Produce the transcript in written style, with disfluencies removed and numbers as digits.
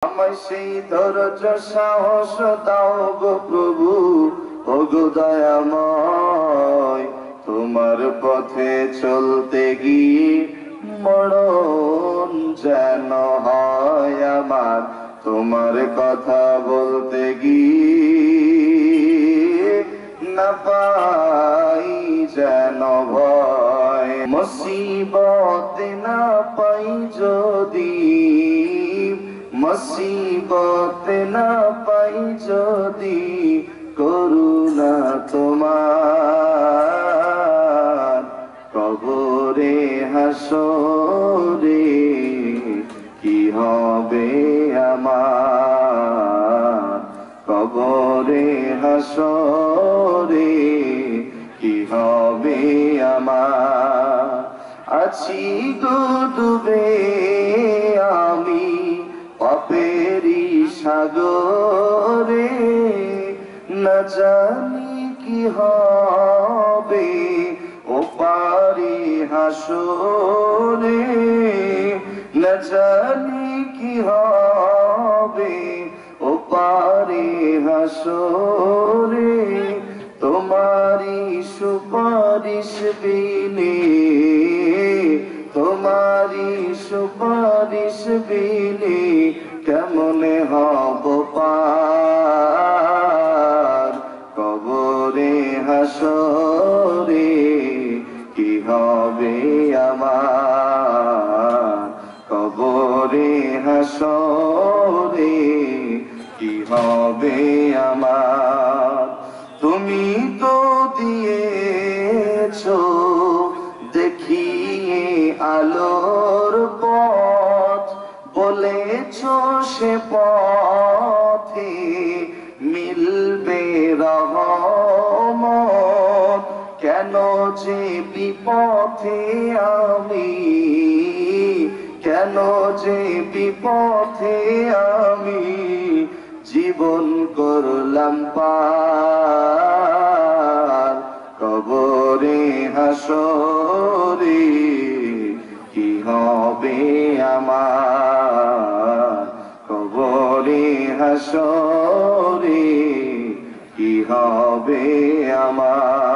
আমায় সেই ধৈর্য সাহস দাও গো প্রভু, ও গো দয়াময়। তোমার পথে চলতে গিয়ে মরণ যেন হয় আমার, তোমার কথা বলতে গিয়ে না পাই যেন ভয়। মুসিবত না পাই যদি, মুসিবত না পাই যদি, করুণা তোমার। কবরে হাসরে কি হবে আমার, কবরে হাসরে কি হবে আমার। আছি গো ডুবে আমি পাপেরি সাগরে, না জানি কি হবে ও পারি হাসরে, না জানি কি হবে ও পারি হাসরে। তোমারি সুপারিশ বিনে, তোমারি সুপারিশ বিনে কেমনে হব পার। কবরে হাসরে কি হবে আমার, কবরে হাসরে কি হবে আমার। তুমি তো দিয়েছো দেখিয়ে আলোর পথ, বলেছো সে পথে মিলবে রহমত। কেন যে বিপথে আমি, কেন যে বিপথে আমি জীবন করলাম পার। কবরে হাসরে কি হবে আমার, কবরে হাসরে কি হবে আমার।